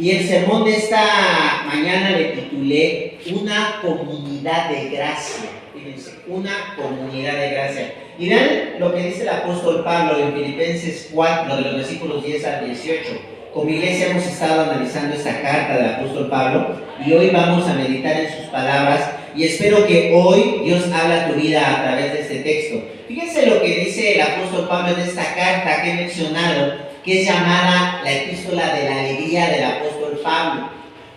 Y el sermón de esta mañana le titulé Una comunidad de gracia. Fíjense, una comunidad de gracia. Y vean lo que dice el apóstol Pablo en Filipenses 4, de los versículos 10 al 18. Como iglesia hemos estado analizando esta carta del apóstol Pablo y hoy vamos a meditar en sus palabras y espero que hoy Dios hable a tu vida a través de este texto. Fíjense lo que dice el apóstol Pablo en esta carta que he mencionado, que es llamada la epístola de la alegría del apóstol Pablo.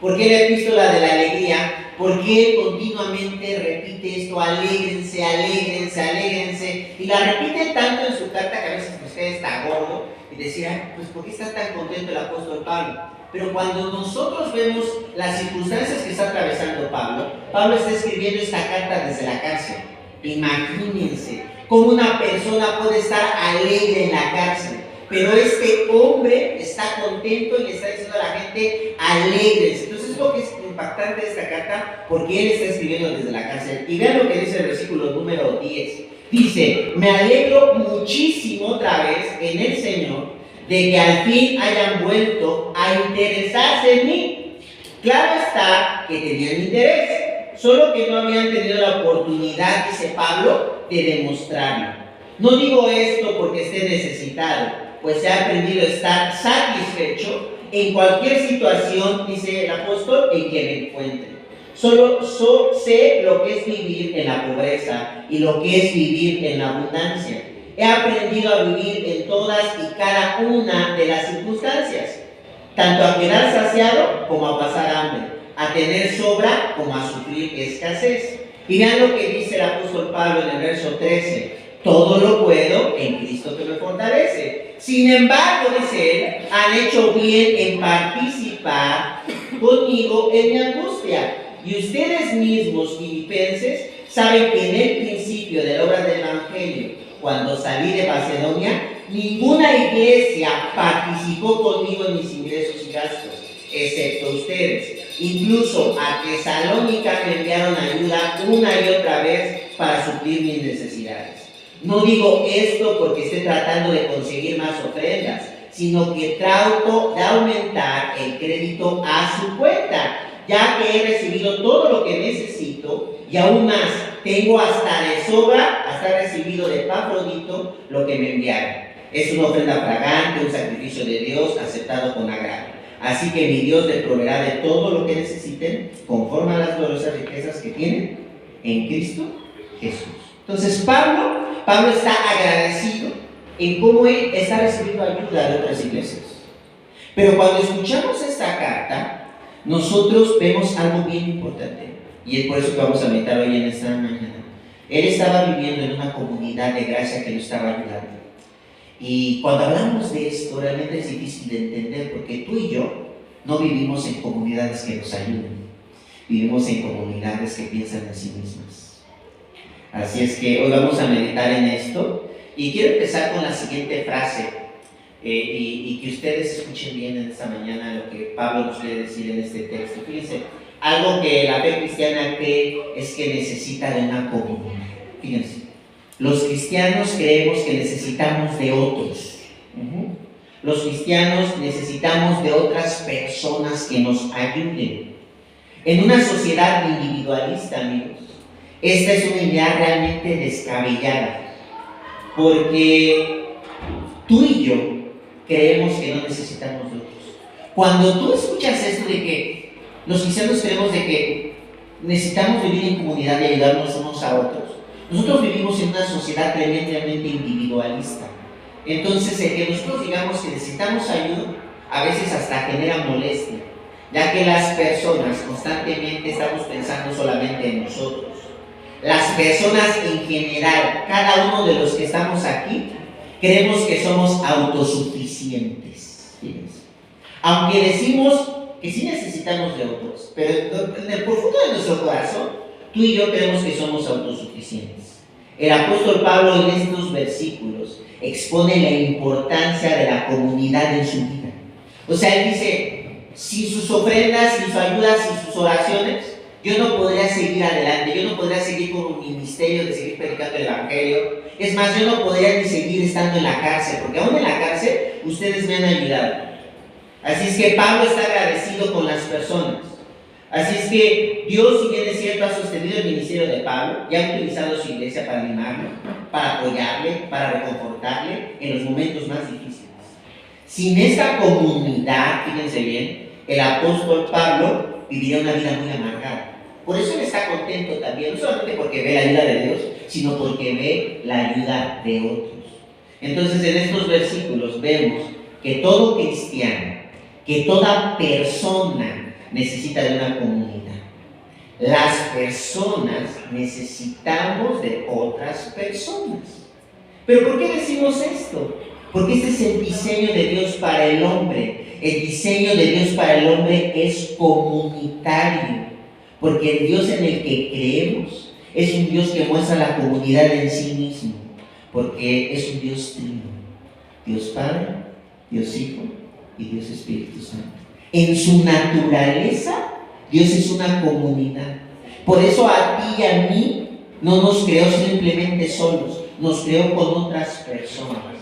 ¿Por qué la epístola de la alegría? Porque él continuamente repite esto: alégrense, alégrense, alégrense, y la repite tanto en su carta que a veces usted está gordo y decía, pues ¿por qué está tan contento el apóstol Pablo? Pero cuando nosotros vemos las circunstancias que está atravesando Pablo está escribiendo esta carta desde la cárcel. Imagínense cómo una persona puede estar alegre en la cárcel, pero este hombre está contento y le está diciendo a la gente, alegres. Entonces es lo que es impactante de esta carta, porque él está escribiendo desde la cárcel. Y vean lo que dice el versículo número 10. Dice, me alegro muchísimo otra vez en el Señor de que al fin hayan vuelto a interesarse en mí. Claro está que tenían interés, solo que no habían tenido la oportunidad, dice Pablo, de demostrarlo. No digo esto porque esté necesitado, pues he aprendido a estar satisfecho en cualquier situación, dice el apóstol, en que me encuentre. Solo sé lo que es vivir en la pobreza y lo que es vivir en la abundancia. He aprendido a vivir en todas y cada una de las circunstancias, tanto a quedar saciado como a pasar hambre, a tener sobra como a sufrir escasez. Y vean lo que dice el apóstol Pablo en el verso 13. Todo lo puedo en Cristo que me fortalece. Sin embargo, dice él, han hecho bien en participar conmigo en mi angustia. Y ustedes mismos, filipenses, saben que en el principio de la obra del Evangelio, cuando salí de Macedonia, ninguna iglesia participó conmigo en mis ingresos y gastos, excepto ustedes. Incluso a Tesalónica me enviaron ayuda una y otra vez para suplir mis necesidades. No digo esto porque esté tratando de conseguir más ofrendas, sino que trato de aumentar el crédito a su cuenta, ya que he recibido todo lo que necesito y aún más, tengo hasta de sobra, hasta he recibido de Epafrodito lo que me enviaron. Es una ofrenda fragante, un sacrificio de Dios aceptado con agrado. Así que mi Dios les proveerá de todo lo que necesiten, conforme a las gloriosas riquezas que tienen en Cristo Jesús. Entonces Pablo está agradecido en cómo él está recibiendo ayuda de otras iglesias. Pero cuando escuchamos esta carta, nosotros vemos algo bien importante, y es por eso que vamos a meditar hoy en esta mañana. Él estaba viviendo en una comunidad de gracia que lo estaba ayudando. Y cuando hablamos de esto, realmente es difícil de entender, porque tú y yo no vivimos en comunidades que nos ayuden, vivimos en comunidades que piensan en sí mismas. Así es que hoy vamos a meditar en esto, y quiero empezar con la siguiente frase, y que ustedes escuchen bien en esta mañana lo que Pablo nos quiere decir en este texto. Fíjense, algo que la fe cristiana cree es que necesita de una comunidad. Fíjense, los cristianos creemos que necesitamos de otros. Los cristianos necesitamos de otras personas que nos ayuden. En una sociedad individualista, amigos, esta es una idea realmente descabellada, porque tú y yo creemos que no necesitamos de otros. Cuando tú escuchas esto de que los cristianos creemos de que necesitamos vivir en comunidad y ayudarnos unos a otros, nosotros vivimos en una sociedad tremendamente individualista. Entonces, el que nosotros digamos que necesitamos ayuda, a veces hasta genera molestia, ya que las personas constantemente estamos pensando solamente en nosotros. Las personas en general, cada uno de los que estamos aquí, creemos que somos autosuficientes. Fíjense. Aunque decimos que sí necesitamos de otros, pero en el profundo de nuestro corazón, tú y yo creemos que somos autosuficientes. El apóstol Pablo en estos versículos expone la importancia de la comunidad en su vida. O sea, él dice, sin sus ofrendas, sin sus ayudas, sin sus oraciones, yo no podría seguir adelante, yo no podría seguir con mi ministerio de seguir predicando el Evangelio. Es más, yo no podría ni seguir estando en la cárcel, porque aún en la cárcel ustedes me han ayudado. Así es que Pablo está agradecido con las personas. Así es que Dios, si bien es cierto, ha sostenido el ministerio de Pablo y ha utilizado su iglesia para animarlo, para apoyarle, para reconfortarle en los momentos más difíciles. Sin esta comunidad, fíjense bien, el apóstol Pablo viviría una vida muy amargada. Por eso él está contento también, no solamente porque ve la ayuda de Dios, sino porque ve la ayuda de otros. Entonces, en estos versículos vemos que todo cristiano, que toda persona necesita de una comunidad. Las personas necesitamos de otras personas. ¿Pero por qué decimos esto? Porque este es el diseño de Dios para el hombre. El diseño de Dios para el hombre es comunitario. Porque el Dios en el que creemos es un Dios que muestra la comunidad en sí mismo. Porque es un Dios trino. Dios Padre, Dios Hijo y Dios Espíritu Santo. En su naturaleza, Dios es una comunidad. Por eso a ti y a mí no nos creó simplemente solos, nos creó con otras personas.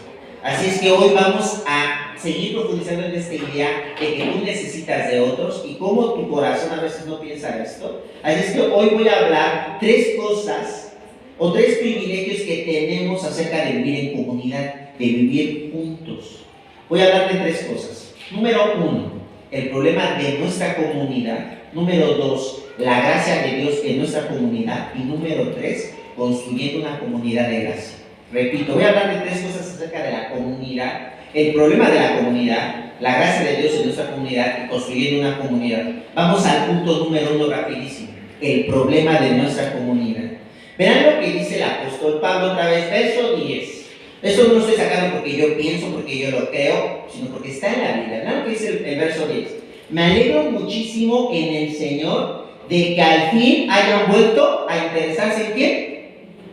Así es que hoy vamos a seguir profundizando en esta idea de que tú necesitas de otros y cómo tu corazón a veces no piensa esto. Así es que hoy voy a hablar 3 cosas o 3 privilegios que tenemos acerca de vivir en comunidad, de vivir juntos. Voy a hablar de 3 cosas. Número 1, el problema de nuestra comunidad. Número 2, la gracia de Dios en nuestra comunidad. Y número 3, construyendo una comunidad de gracia. Repito, voy a hablar de 3 cosas acerca de la comunidad, el problema de la comunidad, la gracia de Dios en nuestra comunidad y construyendo una comunidad. Vamos al punto número 1 rapidísimo, el problema de nuestra comunidad. Verán lo que dice el apóstol Pablo otra vez, verso 10. Eso no lo estoy sacando porque yo pienso, porque yo lo creo, sino porque está en la Biblia. Verán lo que dice el verso 10. Me alegro muchísimo en el Señor de que al fin hayan vuelto a interesarse en quién.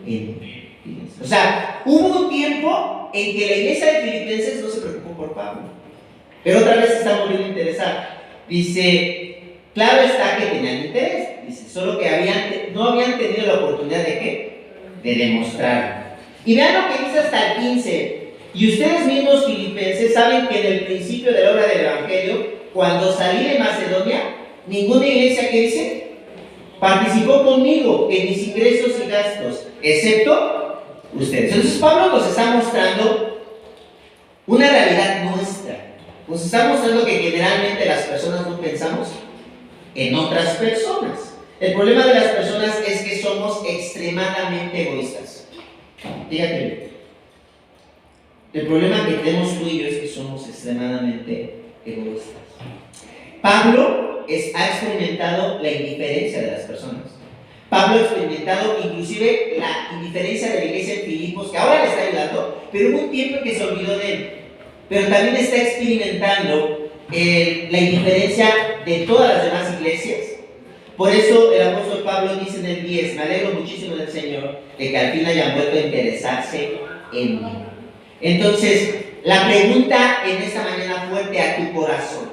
En mí. O sea, hubo un tiempo en que la iglesia de Filipenses no se preocupó por Pablo, pero otra vez se está volviendo a interesar. Dice, claro está que tenían interés, dice, solo que no habían tenido la oportunidad de ¿qué? De demostrarlo. Y vean lo que dice hasta el 15. Y ustedes mismos filipenses saben que en el principio de la obra del Evangelio, cuando salí de Macedonia, ninguna iglesia que dice participó conmigo en mis ingresos y gastos, excepto ustedes. Entonces Pablo nos está mostrando una realidad nuestra. Nos está mostrando que generalmente las personas no pensamos en otras personas. El problema de las personas es que somos extremadamente egoístas. Fíjate, el problema que tenemos tú y yo es que somos extremadamente egoístas. Pablo ha experimentado la indiferencia de las personas. Pablo ha experimentado inclusive la indiferencia de la iglesia en Filipos, que ahora le está ayudando, pero hubo un tiempo en que se olvidó de él. Pero también está experimentando la indiferencia de todas las demás iglesias. Por eso el apóstol Pablo dice en el 10, me alegro muchísimo del Señor de que al fin hayan vuelto a interesarse en mí. Entonces, la pregunta en esta mañana fuerte a tu corazón.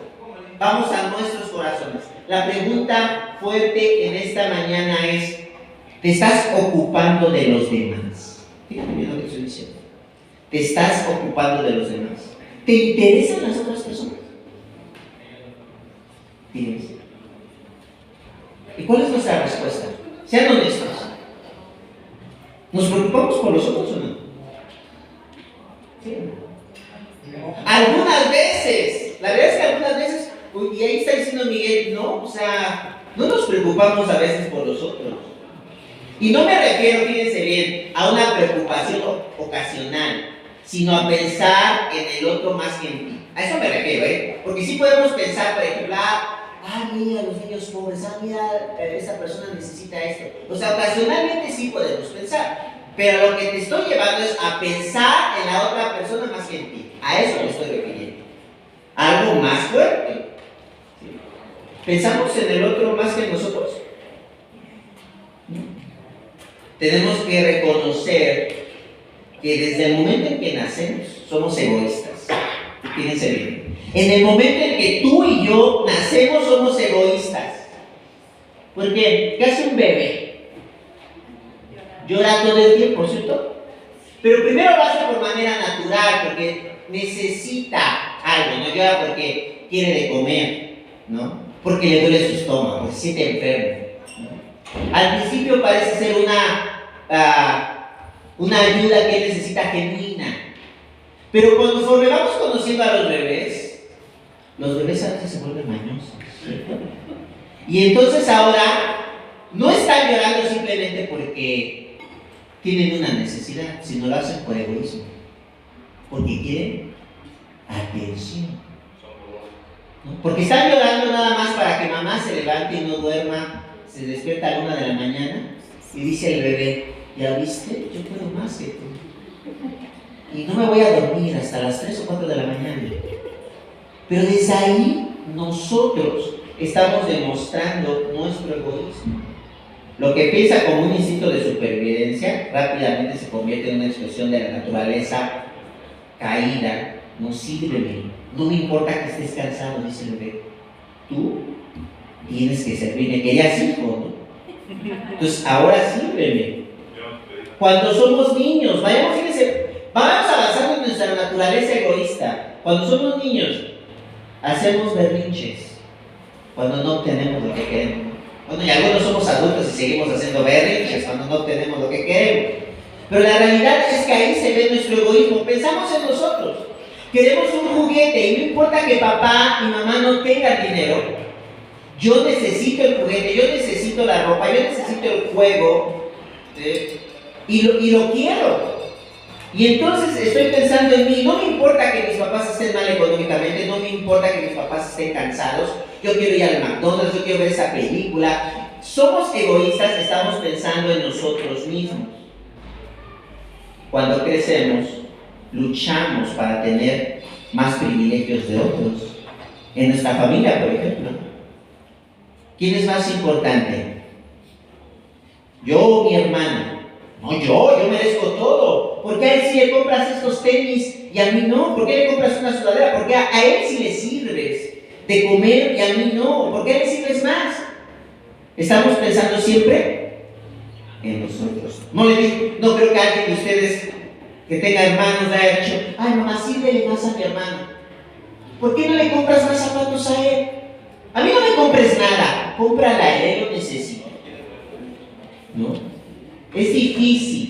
Vamos a nuestros corazones. La pregunta fuerte en esta mañana es, ¿te estás ocupando de los demás? Fíjate bien lo que estoy diciendo. ¿Te estás ocupando de los demás? ¿Te interesan las otras personas? Fíjense. ¿Y cuál es nuestra respuesta? Sean honestos. ¿Nos preocupamos por los otros o no? Sí. Algunas veces, la verdad es que algunas veces, y ahí está diciendo Miguel, no, o sea, no nos preocupamos a veces por los otros. Y no me refiero, fíjense bien, a una preocupación ocasional, sino a pensar en el otro más que en ti. A eso me refiero, porque sí podemos pensar, por ejemplo, mira los niños pobres, mira, esa persona necesita esto. O sea, ocasionalmente sí podemos pensar, pero lo que te estoy llevando es a pensar en la otra persona más que en ti. A eso me estoy refiriendo. Algo más fuerte. ¿Sí? ¿Pensamos en el otro más que en nosotros? Tenemos que reconocer que desde el momento en que nacemos somos egoístas. Fíjense bien. En el momento en que tú y yo nacemos somos egoístas. Porque, ¿qué hace un bebé? Llora todo el tiempo, ¿cierto? Pero primero lo hace por manera natural, porque necesita algo, no llora porque quiere de comer, ¿no? Porque le duele su estómago, porque se siente enfermo, ¿no? Al principio parece ser una ayuda que él necesita genuina. Pero conforme vamos conociendo a los bebés a veces se vuelven mañosos. Y entonces ahora no están llorando simplemente porque tienen una necesidad, sino lo hacen por egoísmo. Porque quieren atención. ¿No? Porque están llorando nada más para que mamá se levante y no duerma, se despierta a la 1 de la mañana y dice el bebé, ¿ya viste? Yo puedo más que tú. Y no me voy a dormir hasta las 3 o 4 de la mañana. Pero desde ahí nosotros estamos demostrando nuestro egoísmo. Lo que piensa como un instinto de supervivencia rápidamente se convierte en una expresión de la naturaleza caída. No, sírveme, no me importa que estés cansado, dice el bebé. Tú tienes que servirme, querías hijo, ¿no? Entonces ahora sírveme. Cuando somos niños, vamos avanzando en nuestra naturaleza egoísta. Cuando somos niños, hacemos berrinches cuando no obtenemos lo que queremos. Bueno, y algunos somos adultos y seguimos haciendo berrinches cuando no obtenemos lo que queremos. Pero la realidad es que ahí se ve nuestro egoísmo. Pensamos en nosotros. Queremos un juguete y no importa que papá y mamá no tengan dinero. Yo necesito el juguete, yo necesito la ropa, yo necesito el juego, y lo quiero. Y entonces estoy pensando en mí. No me importa que mis papás estén mal económicamente, no me importa que mis papás estén cansados. Yo quiero ir al McDonald's, yo quiero ver esa película. Somos egoístas, estamos pensando en nosotros mismos. Cuando crecemos, luchamos para tener más privilegios de otros. En nuestra familia, por ejemplo, ¿quién es más importante? ¿Yo o mi hermano? No, yo merezco todo. ¿Por qué a él sí le compras estos tenis y a mí no? ¿Por qué le compras una sudadera? ¿Por qué a él sí le sirves de comer y a mí no? ¿Por qué a él sirves más? Estamos pensando siempre en nosotros. No creo que alguien de ustedes que tenga hermanos haya dicho, ay mamá, sírvele más a mi hermano. ¿Por qué no le compras más zapatos a él? A mí no me compres nada, cómprala a él, lo necesito. ¿No? Es difícil.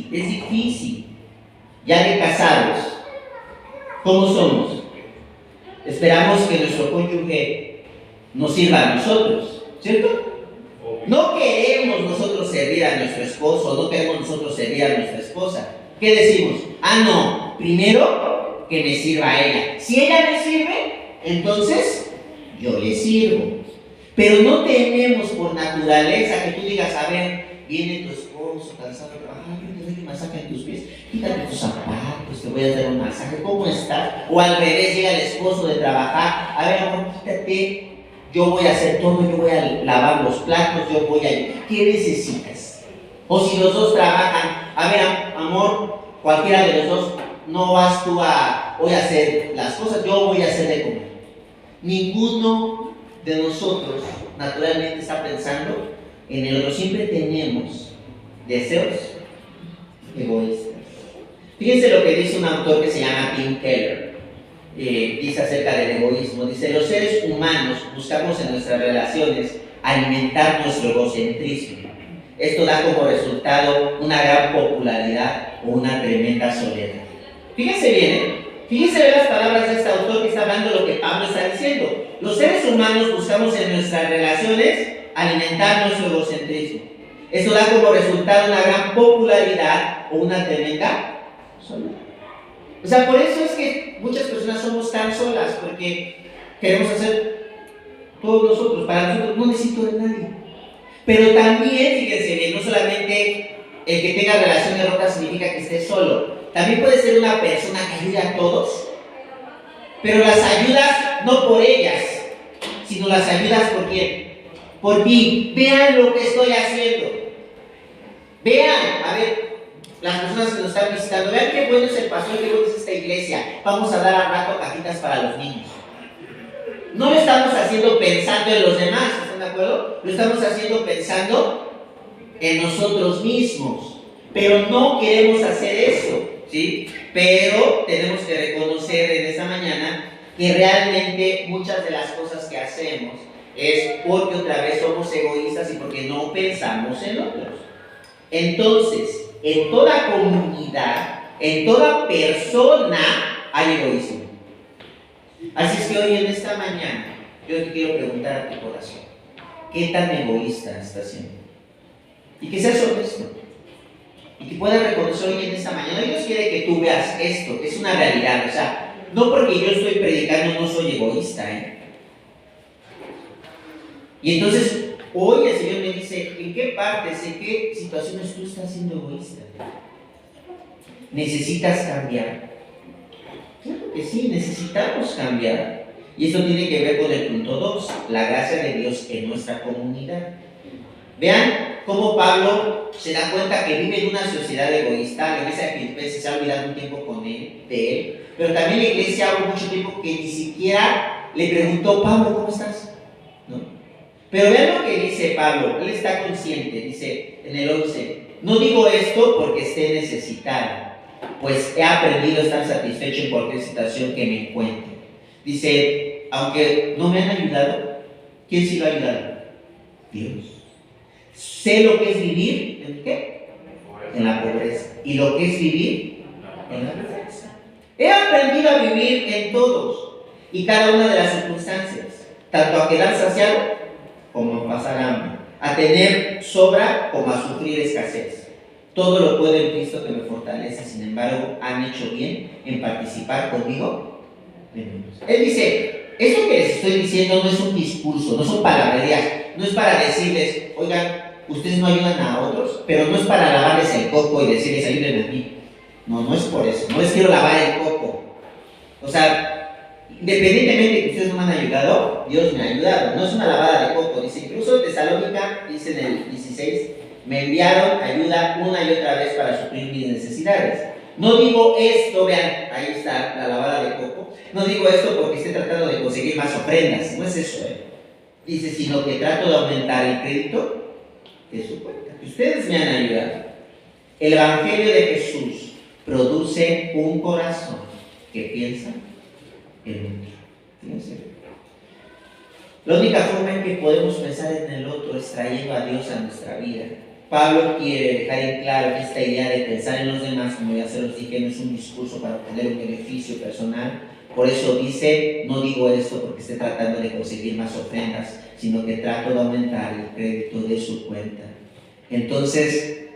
Ya de casados, ¿cómo somos? Esperamos que nuestro cónyuge nos sirva a nosotros, ¿cierto? No queremos nosotros servir a nuestro esposo, no queremos nosotros servir a nuestra esposa. ¿Qué decimos? No, primero que me sirva a ella. Si ella me sirve, entonces yo le sirvo. Pero no tenemos por naturaleza que tú digas, a ver, viene tu esposo cansado de trabajar, yo te doy un masaje en tus pies, quítate tus zapatos, te voy a dar un masaje, ¿cómo estás? O al revés, llega el esposo de trabajar, a ver amor, quítate, yo voy a hacer todo, yo voy a lavar los platos, ¿qué necesitas? O si los dos trabajan, a ver amor, cualquiera de los dos, no vas tú hoy a hacer las cosas, yo voy a hacer de comer. Ninguno de nosotros naturalmente está pensando en el otro. Siempre tenemos deseos egoístas. Fíjense lo que dice un autor que se llama Tim Keller. Dice acerca del egoísmo. Dice, los seres humanos buscamos en nuestras relaciones alimentar nuestro egocentrismo. Esto da como resultado una gran popularidad o una tremenda soledad. Fíjense bien, Fíjense bien las palabras de este autor que está hablando de lo que Pablo está diciendo. Los seres humanos buscamos en nuestras relaciones alimentar nuestro egocentrismo. Esto da como resultado una gran popularidad o una tremenda soledad. O sea, por eso es que muchas personas somos tan solas, porque queremos hacer todos nosotros, para nosotros no necesito de nadie. Pero también, fíjense bien, no solamente el que tenga relaciones rotas significa que esté solo. También puede ser una persona que ayude a todos, pero las ayudas no por ellas, sino las ayudas por quién, por mí. Vean lo que estoy haciendo. Vean, a ver, las personas que nos están visitando, vean qué bueno es el pastor, qué bueno es esta iglesia. Vamos a dar al rato cajitas para los niños. No lo estamos haciendo pensando en los demás, ¿están de acuerdo? Lo estamos haciendo pensando en nosotros mismos. Pero no queremos hacer eso, ¿sí? Pero tenemos que reconocer en esta mañana que realmente muchas de las cosas que hacemos es porque otra vez somos egoístas y porque no pensamos en otros. Entonces, en toda comunidad, en toda persona hay egoísmo. Así es que hoy en esta mañana yo te quiero preguntar a tu corazón, ¿qué tan egoísta estás siendo? Y que seas honesto. Y que puedas reconocer hoy en esta mañana. Dios quiere que tú veas esto, que es una realidad. O sea, no porque yo estoy predicando no soy egoísta, Y entonces, hoy el Señor me dice, ¿en qué partes, en qué situaciones tú estás siendo egoísta? ¿Necesitas cambiar? Claro que sí, necesitamos cambiar. Y esto tiene que ver con el punto 2, la gracia de Dios en nuestra comunidad. Vean cómo Pablo se da cuenta que vive en una sociedad egoísta. La iglesia de Filipenses se ha olvidado un tiempo de él, pero también la iglesia hubo mucho tiempo que ni siquiera le preguntó, Pablo, ¿cómo estás? ¿No? Pero vean lo que dice Pablo, él está consciente, dice en el 11, no digo esto porque esté necesitado, pues he aprendido a estar satisfecho en cualquier situación que me encuentre. Dice, aunque no me han ayudado, ¿quién sí lo ha ayudado? Dios. Sé lo que es vivir, ¿en qué? En la pobreza. ¿Y lo que es vivir? En la riqueza. He aprendido a vivir en todos y cada una de las circunstancias, tanto a quedar saciado como a pasar hambre, a tener sobra como a sufrir escasez. Todo lo puedo en Cristo que me fortalece. Sin embargo, han hecho bien en participar conmigo. Él dice, esto que les estoy diciendo no es un discurso, no son palabrerías, no es para decirles, oigan, ustedes no ayudan a otros, pero no es para lavarles el coco y decirles, ayúdenme a mí. No, no es por eso, no les quiero lavar el coco. O sea, independientemente de que ustedes no me han ayudado, Dios me ha ayudado. No es una lavada de coco, dice, incluso en Tesalónica, dice en el 16, me enviaron ayuda una y otra vez para suplir mis necesidades. No digo esto, vean, ahí está la lavada de coco. No digo esto porque esté tratando de conseguir más ofrendas, no es eso, Dice, sino que trato de aumentar el crédito de su cuenta. Ustedes me han ayudado. El Evangelio de Jesús produce un corazón que piensa en otro. Fíjense. La única forma en que podemos pensar en el otro es trayendo a Dios a nuestra vida. Pablo quiere dejar en claro que esta idea de pensar en los demás, como ya se los dije, no es un discurso para obtener un beneficio personal. Por eso dice, no digo esto porque esté tratando de conseguir más ofrendas, sino que trato de aumentar el crédito de su cuenta. Entonces,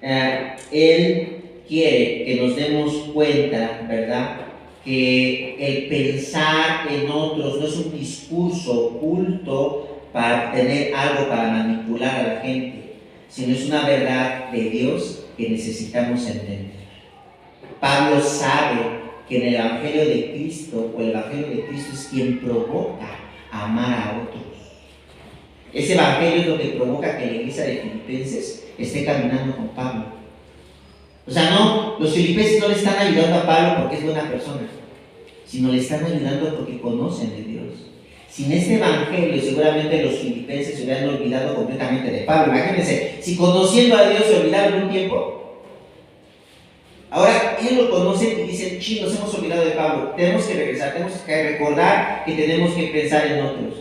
él quiere que nos demos cuenta, ¿verdad?, que el pensar en otros no es un discurso oculto para obtener algo, para manipular a la gente, sino es una verdad de Dios que necesitamos entender. Pablo sabe que en el Evangelio de Cristo, o el Evangelio de Cristo es quien provoca a amar a otros. Ese Evangelio es lo que provoca que la iglesia de Filipenses esté caminando con Pablo. O sea, no, los filipenses no le están ayudando a Pablo porque es buena persona, sino le están ayudando porque conocen de Dios. Sin este Evangelio, seguramente los filipenses se hubieran olvidado completamente de Pablo. Imagínense, si conociendo a Dios se olvidaron un tiempo, ahora ellos lo conocen y dicen, nos hemos olvidado de Pablo, tenemos que regresar, tenemos que recordar que tenemos que pensar en otros.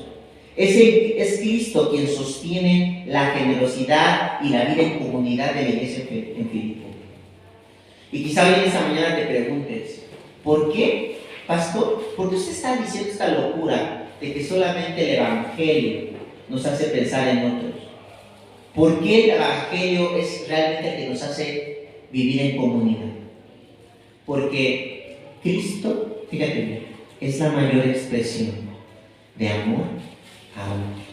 Es Cristo quien sostiene la generosidad y la vida en comunidad de la iglesia en Filipo. Y quizá hoy en esta mañana te preguntes, ¿por qué, pastor? ¿Por qué usted está diciendo esta locura de que solamente el Evangelio nos hace pensar en otros? ¿Por qué el Evangelio es realmente el que nos hace vivir en comunidad? Porque Cristo, fíjate bien, es la mayor expresión de amor a otros.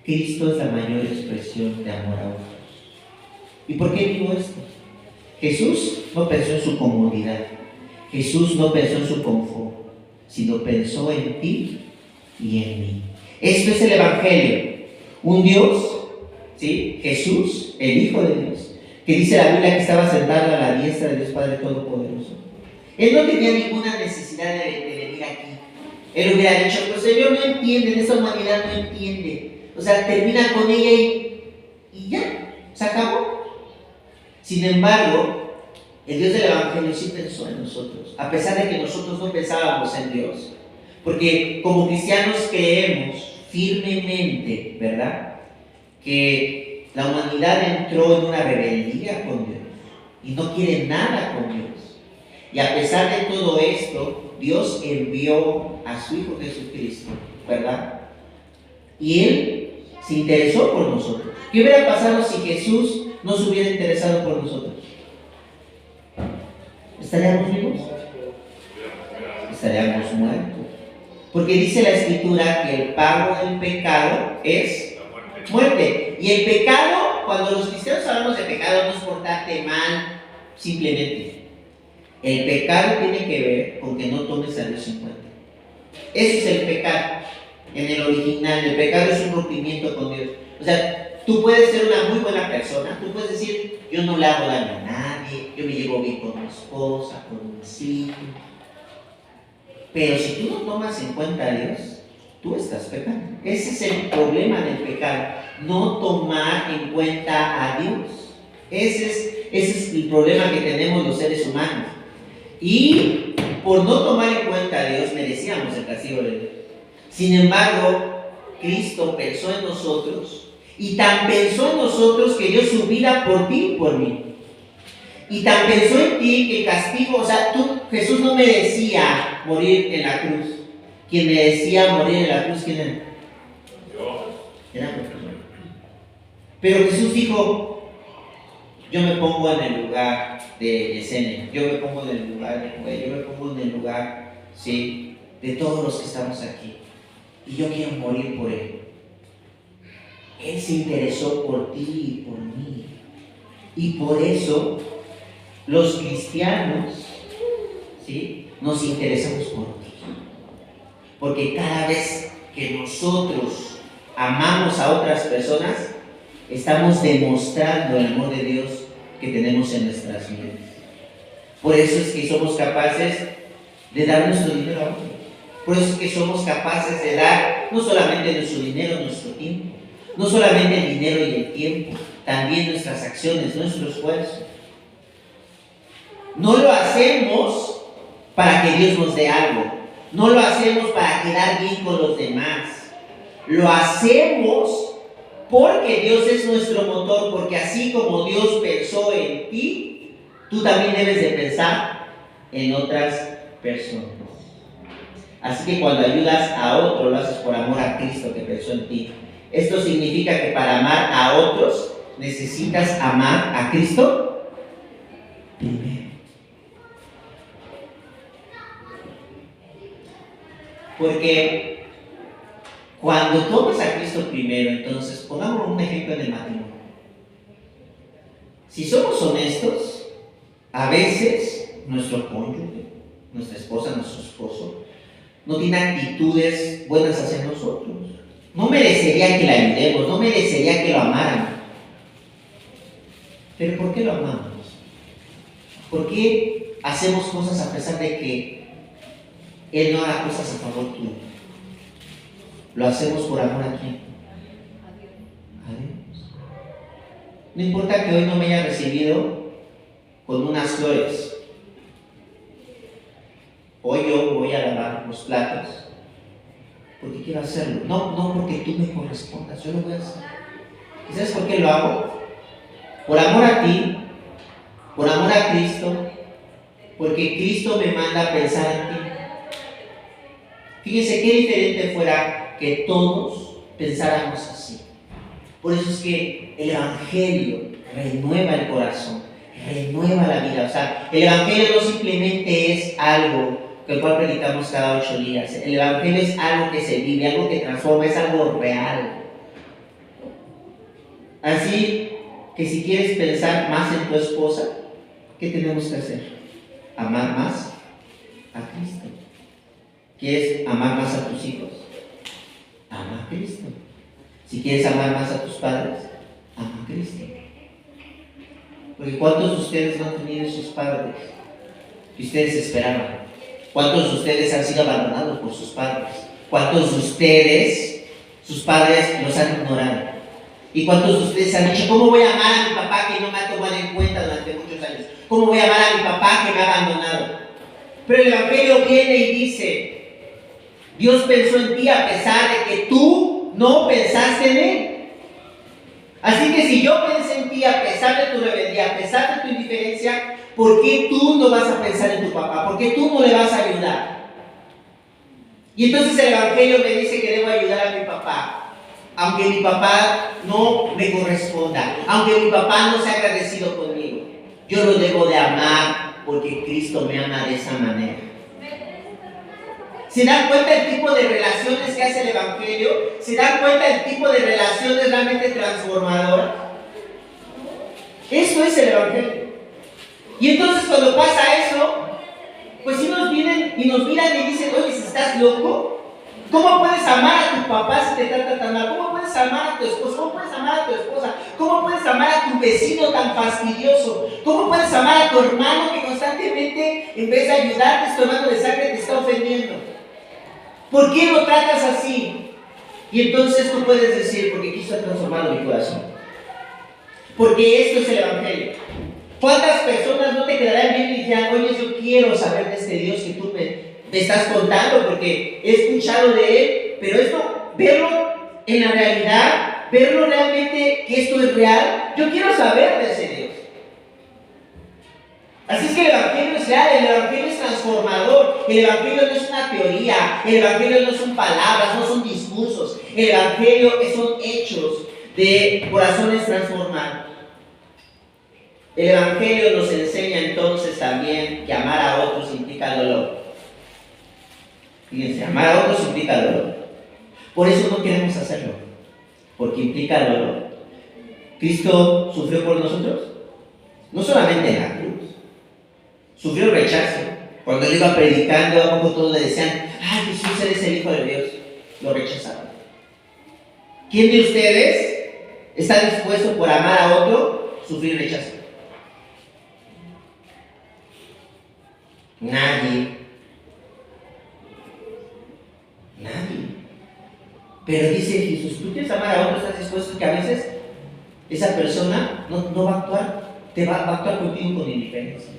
Cristo es la mayor expresión de amor a otros. ¿Y por qué digo esto? Jesús no pensó en su comodidad, Jesús no pensó en su confort, sino pensó en ti y en mí. Esto es el Evangelio. Un Dios, ¿sí?, Jesús, el Hijo de Dios, que dice la Biblia que estaba sentado a la diestra de Dios Padre Todopoderoso. Él no tenía ninguna necesidad de venir aquí. Él hubiera dicho, pues Señor, no entienden, esa humanidad no entiende. O sea, termina con ella y ya, se acabó. Sin embargo, El Dios del Evangelio sí pensó en nosotros, a pesar de que nosotros no pensábamos en Dios. Porque como cristianos creemos firmemente, ¿verdad?, que la humanidad entró en una rebeldía con Dios y no quiere nada con Dios. Y a pesar de todo esto, Dios envió a su Hijo Jesucristo, ¿verdad? Y Él se interesó por nosotros. ¿Qué hubiera pasado si Jesús no se hubiera interesado por nosotros? ¿Estaríamos vivos? Estaríamos muertos. Porque dice la Escritura que el pago del pecado es muerte. Y el pecado, cuando los cristianos hablamos de pecado, no es portarte mal simplemente. El pecado tiene que ver con que no tomes a Dios en cuenta. Eso es el pecado. En el original, el pecado es un rompimiento con Dios. O sea, tú puedes ser una muy buena persona, tú puedes decir, yo no le hago daño a nadie, yo me llevo bien con mi esposa, con mis hijos. Pero si tú no tomas en cuenta a Dios, tú estás pecando. Ese es el problema del pecado, no tomar en cuenta a Dios. Ese es el problema que tenemos los seres humanos. Y por no tomar en cuenta a Dios, merecíamos el castigo de Dios. Sin embargo, Cristo pensó en nosotros, y tan pensó en nosotros que dio su vida por ti y por mí. Y tan pensó en ti que castigo, o sea, Jesús no merecía morir en la cruz. Quien merecía morir en la cruz, ¿quién era? Dios. Era nuestro Señor. Pero Jesús dijo, yo me pongo en el lugar de Yesenia, yo me pongo en el lugar de Joel, yo me pongo en el lugar, ¿sí?, de todos los que estamos aquí. Y yo quiero morir por Él. Él se interesó por ti y por mí. Y por eso los cristianos, ¿sí?, nos interesamos por otros. Porque cada vez que nosotros amamos a otras personas, estamos demostrando el amor de Dios que tenemos en nuestras vidas. Por eso es que somos capaces de dar nuestro dinero a otros. Por eso es que somos capaces de dar no solamente nuestro dinero, nuestro tiempo, no solamente el dinero y el tiempo, también nuestras acciones, nuestro esfuerzo. No lo hacemos para que Dios nos dé algo, no lo hacemos para quedar bien con los demás, lo hacemos porque Dios es nuestro motor, porque así como Dios pensó en ti, tú también debes de pensar en otras personas. Así que cuando ayudas a otro, lo haces por amor a Cristo que pensó en ti. Esto significa que para amar a otros necesitas amar a Cristo primero. Porque cuando tomas a Cristo primero, entonces, pongamos un ejemplo en el matrimonio. Si somos honestos, a veces nuestro cónyuge, nuestra esposa, nuestro esposo, no tiene actitudes buenas hacia nosotros. No merecería que la ayudemos, no merecería que lo amáramos. Pero ¿por qué lo amamos? ¿Por qué hacemos cosas a pesar de que Él no haga cosas a favor tuyo? ¿Lo hacemos por amor a quién? A Dios. No importa que hoy no me haya recibido con unas flores. Hoy yo voy a lavar los platos porque quiero hacerlo. No porque tú me correspondas, yo lo voy a hacer. ¿Y sabes por qué lo hago? Por amor a ti, por amor a Cristo, porque Cristo me manda a pensar en ti. Fíjense qué diferente fuera que todos pensáramos así. Por eso es que el Evangelio renueva el corazón, renueva la vida. O sea, el Evangelio no simplemente es algo el cual predicamos cada 8 días. El Evangelio es algo que se vive, algo que transforma, es algo real. Así que si quieres pensar más en tu esposa, ¿qué tenemos que hacer? Amar más a Cristo. ¿Quieres amar más a tus hijos? Ama a Cristo. Si quieres amar más a tus padres, ama a Cristo. Porque ¿cuántos de ustedes no han tenido sus padres que ustedes esperaban? ¿Cuántos de ustedes han sido abandonados por sus padres? ¿Cuántos de ustedes, sus padres, los han ignorado? ¿Y cuántos de ustedes han dicho, cómo voy a amar a mi papá que no me ha tomado en cuenta durante muchos años? ¿Cómo voy a amar a mi papá que me ha abandonado? Pero el Evangelio viene y dice, Dios pensó en ti a pesar de que tú no pensaste en Él. Así que si yo pensé en ti a pesar de tu rebeldía, a pesar de tu indiferencia, ¿por qué tú no vas a pensar en tu papá? ¿Por qué tú no le vas a ayudar? Y entonces el Evangelio me dice que debo ayudar a mi papá, aunque mi papá no me corresponda, aunque mi papá no sea agradecido conmigo. Yo lo debo de amar porque Cristo me ama de esa manera. ¿Se dan cuenta el tipo de relaciones que hace el Evangelio? ¿Se dan cuenta el tipo de relaciones realmente transformadoras? Eso es el Evangelio. Y entonces cuando pasa eso, pues si nos vienen y nos miran y dicen, oye, si estás loco, ¿cómo puedes amar a tu papá si te trata tan mal? ¿Cómo puedes amar a tu esposo? ¿Cómo puedes amar a tu esposa? ¿Cómo puedes amar a tu vecino tan fastidioso? ¿Cómo puedes amar a tu hermano que constantemente, en vez de ayudarte, es tu hermano de sangre, te está ofendiendo? ¿Por qué lo tratas así? Y entonces tú puedes decir, porque Cristo ha transformado mi corazón. Porque esto es el Evangelio. ¿Cuántas personas no te quedarán bien y dirán, oye, yo quiero saber de este Dios que tú me estás contando, porque he escuchado de Él, pero esto, verlo en la realidad, verlo realmente que esto es real, yo quiero saber de ese Dios. Así es que el Evangelio es real, el Evangelio es transformador, el Evangelio no es una teoría, el Evangelio no son palabras, no son discursos, el Evangelio son hechos de corazones transformados. El Evangelio nos enseña entonces también que amar a otros implica dolor. Fíjense, amar a otros implica dolor. Por eso no queremos hacerlo, porque implica dolor. Cristo sufrió por nosotros, no solamente en la cruz, sufrió rechazo. Cuando él iba predicando, a poco todos le decían, ¡ay, Jesús, eres el Hijo de Dios! Lo rechazaban. ¿Quién de ustedes está dispuesto por amar a otro sufrir rechazo? Nadie. Pero dice Jesús, tú quieres amar a otro, estás dispuesto que a veces esa persona no va a actuar, va a actuar contigo con indiferencia.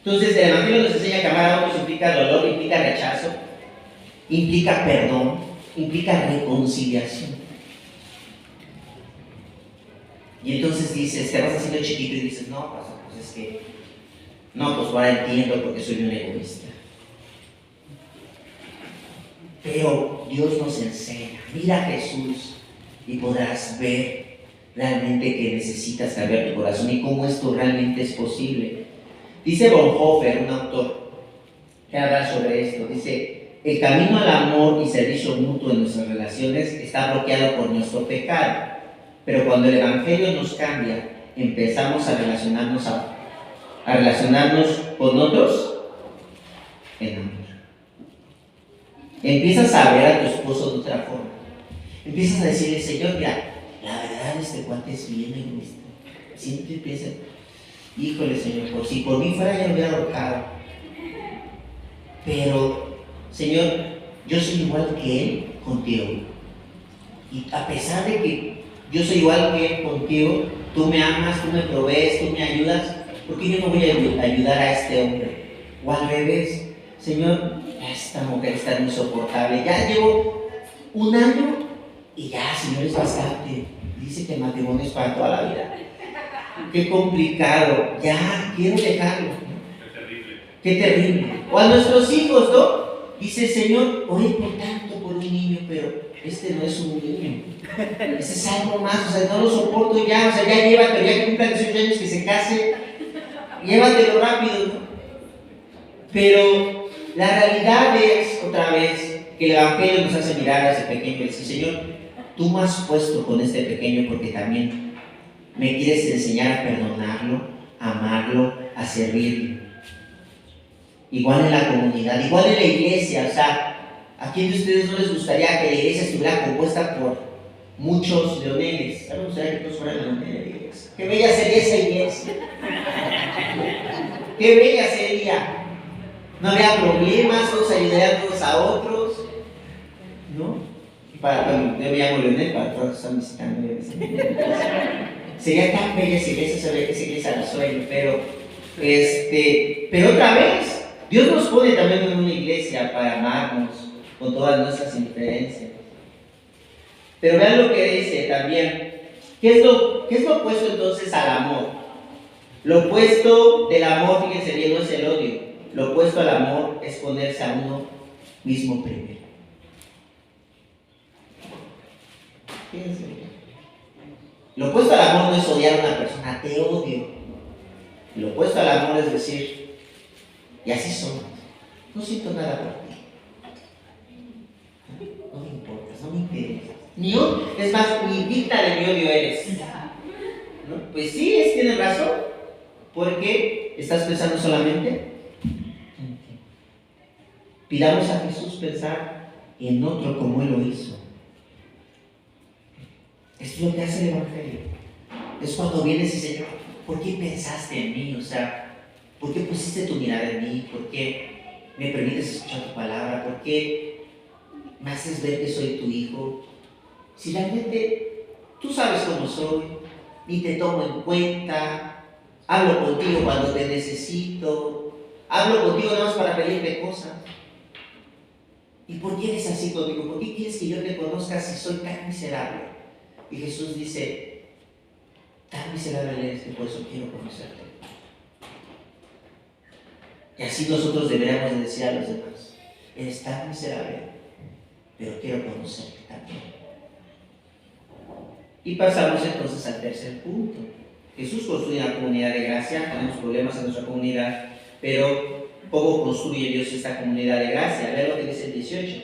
Entonces el Evangelio nos enseña que amar a otros implica dolor, implica rechazo, implica perdón, implica reconciliación. Y entonces dices, te vas haciendo chiquito y dices, no, pues es que, no, pues ahora entiendo porque soy un egoísta. Pero Dios nos enseña, mira a Jesús y podrás ver realmente que necesitas cambiar tu corazón y cómo esto realmente es posible. Dice Bonhoeffer, un autor, que habla sobre esto, dice, el camino al amor y servicio mutuo en nuestras relaciones está bloqueado por nuestro pecado, pero cuando el Evangelio nos cambia, empezamos a relacionarnos con otros en amor. Empiezas a ver a tu esposo de otra forma. Empiezas a decirle, Señor, mira, la verdad este cuate es bien egoísta. Siempre piensa, híjole, Señor, por si por mí fuera ya me hubiera ahorcado. Pero, Señor, yo soy igual que Él contigo. Y a pesar de que yo soy igual que Él contigo, tú me amas, tú me provees, tú me ayudas, ¿por qué yo no voy a ayudar a este hombre? O al revés, Señor, esta mujer está insoportable, ya llevo un año y ya, Señor, es bastante. Dice que el matrimonio es para toda la vida. Qué complicado, ya quiero dejarlo. Qué terrible. O a nuestros hijos, ¿no? Dice, Señor, oré por tanto por un niño, pero este no es un niño. Ese es algo más, o sea, no lo soporto ya, o sea, ya llévatelo, ya que cumpla 18 años que se case, llévatelo rápido, ¿no? Pero la realidad es, otra vez, que el Evangelio nos hace mirar a ese pequeño y decir, Señor, tú me has puesto con este pequeño porque también me quieres enseñar a perdonarlo, a amarlo, a servirle. Igual en la comunidad, igual en la iglesia, o sea, ¿a quién de ustedes no les gustaría que la iglesia estuviera compuesta por muchos leoneles? A mí me gustaría que todos fueran leoneles. ¡Qué bella sería esa iglesia! ¡Qué bella sería! No habría problemas, todos ayudarían todos a otros, ¿no? Yo me llamo Leonel, para todos que están visitando. Sería tan bella esa iglesia, saber que esa iglesia la sueño, pero otra vez, Dios nos pone también en una iglesia para amarnos con todas nuestras indiferencias. Pero vean lo que dice también. ¿Qué es lo opuesto entonces al amor? Lo opuesto del amor, fíjense bien, no es el odio. Lo opuesto al amor es ponerse a uno mismo primero. Fíjense bien. Lo opuesto al amor no es odiar a una persona, te odio. Lo opuesto al amor es decir, y así somos, no siento nada por ti. No me importas, no me interesas. Es más, ni dicta de mi odio eres. ¿No? Pues sí, tienes razón. Porque estás pensando solamente en ti. Pidamos a Jesús pensar en otro como Él lo hizo. Esto es lo que hace el Evangelio. Es cuando vienes y dices, Señor, ¿por qué pensaste en mí? O sea, ¿por qué pusiste tu mirada en mí? ¿Por qué me permites escuchar tu palabra? ¿Por qué me haces ver que soy tu hijo? Si realmente tú sabes cómo soy, ni te tomo en cuenta, hablo contigo cuando te necesito, hablo contigo nada más para pedirte cosas. ¿Y por qué eres así conmigo? ¿Por qué quieres que yo te conozca si soy tan miserable? Y Jesús dice, tan miserable eres que por eso quiero conocerte. Y así nosotros deberíamos de decir a los demás, eres tan miserable, pero quiero conocerte también. Y pasamos entonces al tercer punto. Jesús construye una comunidad de gracia, tenemos problemas en nuestra comunidad, pero ¿cómo construye Dios esta comunidad de gracia? Vean lo que dice el 18.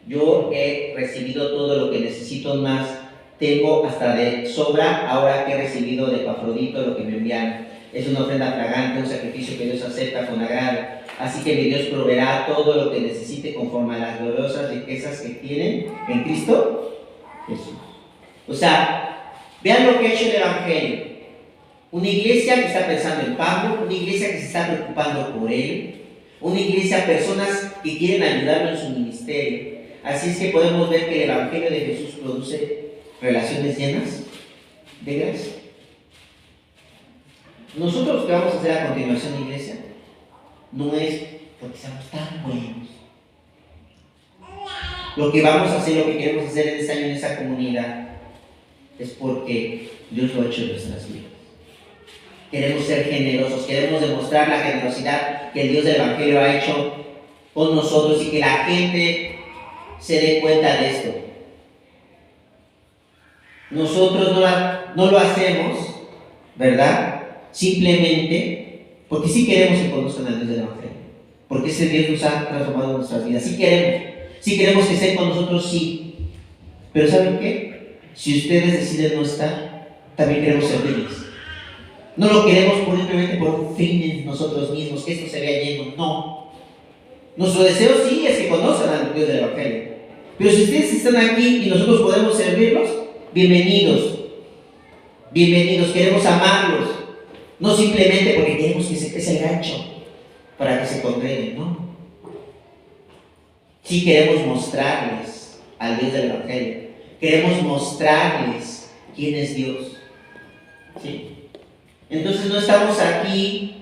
Yo he recibido todo lo que necesito, más tengo hasta de sobra ahora que he recibido de Epafrodito lo que me enviaron. Es una ofrenda fragante, un sacrificio que Dios acepta con agrado. Así que mi Dios proveerá todo lo que necesite conforme a las gloriosas riquezas que tienen en Cristo Jesús. O sea, vean lo que ha hecho el Evangelio. Una iglesia que está pensando en Pablo, una iglesia que se está preocupando por él, una iglesia, personas que quieren ayudarlo en su ministerio. Así es que podemos ver que el Evangelio de Jesús produce relaciones llenas de gracia. Nosotros lo que vamos a hacer a continuación, iglesia, no es porque seamos tan buenos. Lo que vamos a hacer, lo que queremos hacer en este año en esa comunidad, es porque Dios lo ha hecho en nuestras vidas. Queremos ser generosos, queremos demostrar la generosidad que el Dios del Evangelio ha hecho con nosotros y que la gente se dé cuenta de esto. Nosotros no lo hacemos, ¿verdad? Simplemente porque sí queremos que conozcan al Dios del Evangelio, porque ese Dios nos ha transformado en nuestras vidas. Sí queremos que estén con nosotros, sí. Pero ¿saben qué? Si ustedes deciden no estar, también queremos servirles. No lo queremos simplemente por un fin en nosotros mismos, que esto se vea lleno, no. Nuestro deseo sí es que conozcan al Dios del Evangelio. Pero si ustedes están aquí y nosotros podemos servirlos, bienvenidos. Bienvenidos, queremos amarlos. No simplemente porque queremos que es el gancho para que se congreguen, no. Sí queremos mostrarles al Dios del Evangelio. Queremos mostrarles quién es Dios. ¿Sí? Entonces no estamos aquí,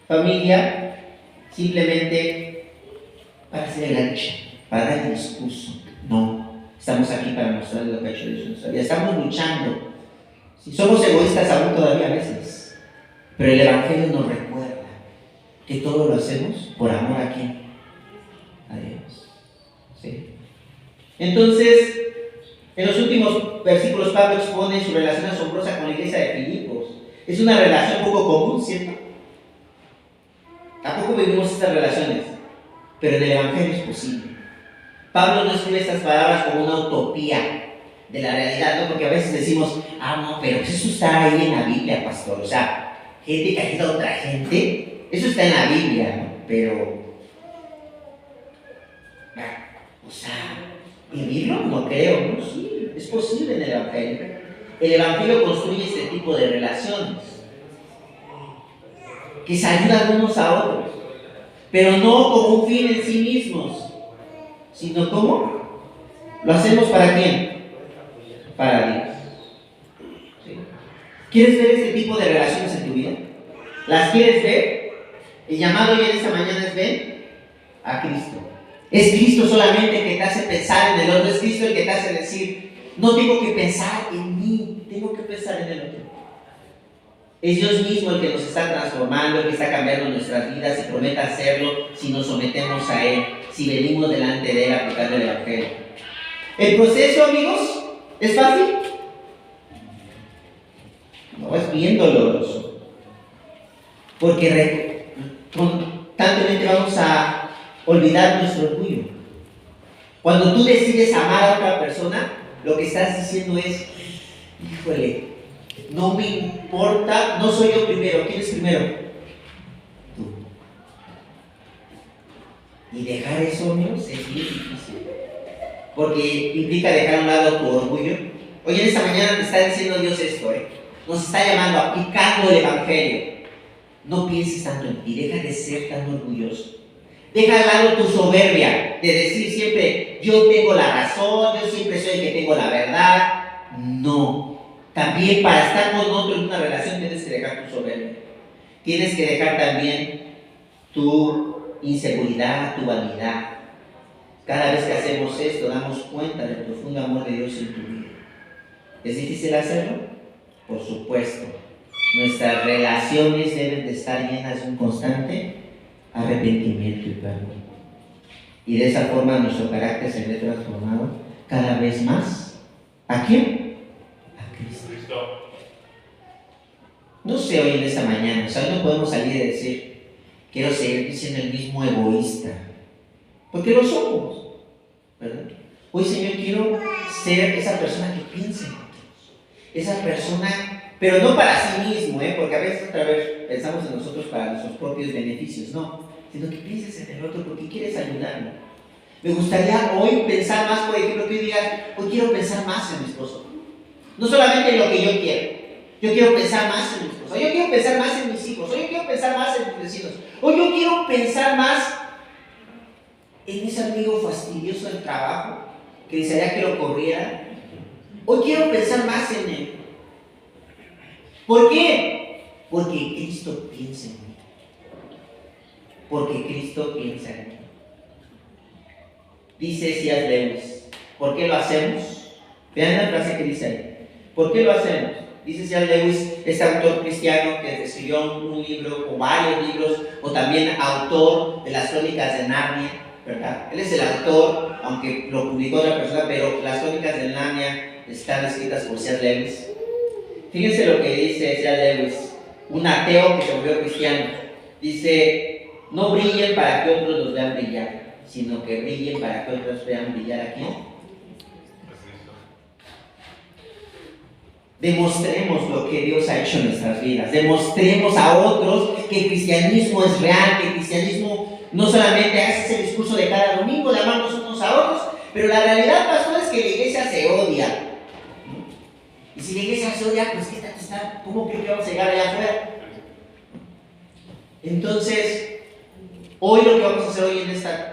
familia, simplemente para hacer el gancho, para dar el discurso. No, estamos aquí para mostrarles lo que ha hecho Dios en nuestra vida. Estamos luchando. Si somos egoístas aún todavía a veces, pero el Evangelio nos recuerda que todo lo hacemos por amor a ¿quién? A Dios. ¿Sí? Entonces, en los últimos versículos Pablo expone su relación asombrosa con la iglesia de Filipos. Es una relación poco común, ¿cierto? Tampoco vivimos estas relaciones, pero en el Evangelio es posible. Pablo no escribe estas palabras como una utopía de la realidad, ¿no? Porque a veces decimos, no, pero eso está ahí en la Biblia, pastor. O sea, gente que ayuda a otra gente, eso está en la Biblia, ¿no? Pero, o sea, ¿vivirlo? No creo, ¿no? Sí, es posible en el Evangelio. El Evangelio construye este tipo de relaciones que se ayudan unos a otros, pero no como un fin en sí mismos, sino como lo hacemos para ¿quién? Para Dios. ¿Sí? ¿Quieres ver este tipo de relaciones en tu vida? ¿Las quieres ver? El llamado hoy en esta mañana es ven a Cristo. Es Cristo solamente el que te hace pensar en el otro. Es Cristo el que te hace decir, no tengo que pensar en mí, tengo que pensar en el otro. Es Dios mismo el que nos está transformando, el que está cambiando nuestras vidas y promete hacerlo si nos sometemos a Él, si venimos delante de Él aplicando el Evangelio. ¿El proceso, amigos, es fácil? No, es bien doloroso. Porque constantemente vamos a olvidar nuestro orgullo. Cuando tú decides amar a otra persona, lo que estás diciendo es, híjole, no me importa, no soy yo primero. ¿Quién es primero? Tú. Y dejar eso, amigos, es bien difícil. Porque implica dejar a un lado tu orgullo. Hoy en esta mañana te está diciendo Dios esto, nos está llamando, aplicando el Evangelio. No pienses tanto en ti, deja de ser tan orgulloso. Deja al lado tu soberbia, de decir siempre, yo tengo la razón, yo siempre soy el que tengo la verdad. No. También para estar con otro en una relación tienes que dejar tu soberbia. Tienes que dejar también tu inseguridad, tu vanidad. Cada vez que hacemos esto, damos cuenta del profundo amor de Dios en tu vida. ¿Es difícil hacerlo? Por supuesto. Nuestras relaciones deben de estar llenas de un constante arrepentimiento y perdón. Y de esa forma nuestro carácter se ve transformado cada vez más. ¿A quién? A Cristo. No sé hoy en esta mañana, o sea, no podemos salir y decir, quiero seguir siendo el mismo egoísta. Porque lo somos, ¿verdad? Hoy, Señor, quiero ser esa persona que piensa en otros. Esa persona, pero no para sí mismo, porque a veces otra vez pensamos en nosotros para nuestros propios beneficios, no, sino que pienses en el otro porque quieres ayudarlo. Me gustaría hoy pensar más, por ejemplo, que hoy digas, hoy quiero pensar más en mi esposo. No solamente en lo que yo quiero pensar más en mi esposo, yo quiero pensar más en mis hijos, yo quiero pensar más en mis vecinos, hoy yo quiero pensar más en ese amigo fastidioso del trabajo que desearía que lo corriera. Hoy quiero pensar más en él. ¿Por qué? Porque Cristo piensa en mí. Porque Cristo piensa en mí. Dice C.S. Lewis, ¿por qué lo hacemos? Vean la frase que dice ahí. ¿Por qué lo hacemos? Dice C.S. Lewis, este autor cristiano que escribió un libro o varios libros, o también autor de las Crónicas de Narnia, ¿verdad? Él es el autor, aunque lo publicó otra persona, pero las Crónicas de Narnia están escritas por C.S. Lewis. Fíjense lo que dice C.S. Lewis, un ateo que se volvió cristiano. Dice, no brillen para que otros los vean brillar, sino que brillen para que otros vean brillar aquí. Demostremos lo que Dios ha hecho en nuestras vidas. Demostremos a otros que el cristianismo es real, que el cristianismo no solamente hace ese discurso de cada domingo de amarnos unos a otros, pero la realidad, pastor, es que la iglesia se odia. Y si la iglesia se odia, pues ¿qué tal está? ¿Cómo creo que vamos a llegar allá afuera? Entonces, hoy lo que vamos a hacer hoy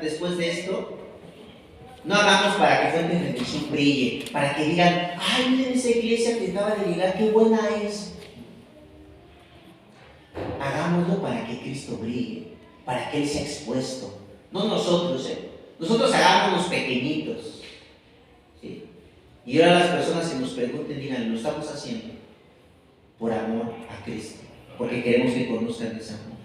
después de esto, no hagamos para que Fuente de Redención brille, para que digan, ay, miren esa iglesia que acaba de llegar, qué buena es. Hagámoslo para que Cristo brille, para que Él sea expuesto. No nosotros, nosotros hagámonos pequeñitos. ¿Sí? Y ahora las personas que nos pregunten, digan, lo estamos haciendo por amor a Cristo, porque queremos que conozcan ese amor.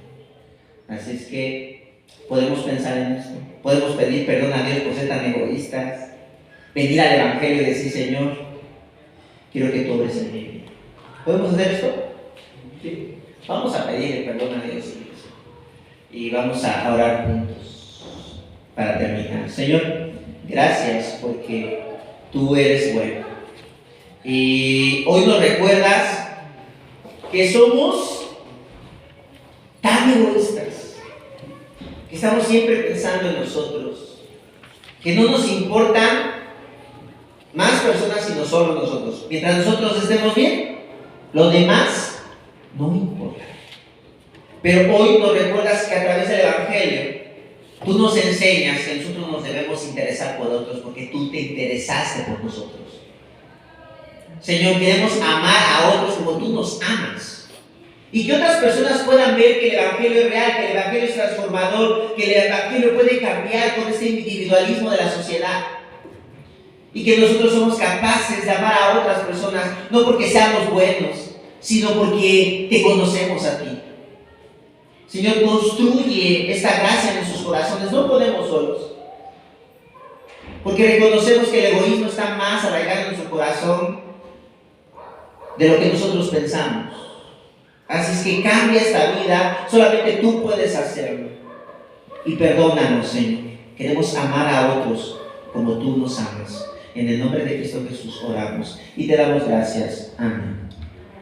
Así es que podemos pensar en esto, podemos pedir perdón a Dios por ser tan egoístas, venir al Evangelio y decir, Señor, quiero que tú obres en mí. ¿Podemos hacer esto? Sí. Vamos a pedir el perdón a Dios y vamos a orar juntos para terminar. Señor, gracias porque tú eres bueno. Y hoy nos recuerdas que somos tan egoístas, que estamos siempre pensando en nosotros, que no nos importan más personas sino solo nosotros. Mientras nosotros estemos bien, lo demás no importa. Pero hoy nos recuerdas que a través del Evangelio tú nos enseñas que nosotros nos debemos interesar por otros porque tú te interesaste por nosotros. Señor, queremos amar a otros como tú nos amas. Y que otras personas puedan ver que el Evangelio es real, que el Evangelio es transformador, que el Evangelio puede cambiar con este individualismo de la sociedad. Y que nosotros somos capaces de amar a otras personas, no porque seamos buenos, sino porque te conocemos a ti. Señor, construye esta gracia en nuestros corazones. No podemos solos, porque reconocemos que el egoísmo está más arraigado en nuestro corazón de lo que nosotros pensamos. Así es que cambia esta vida, solamente tú puedes hacerlo. Y perdónanos, Señor. Queremos amar a otros como tú nos amas. En el nombre de Cristo Jesús oramos y te damos gracias. Amén.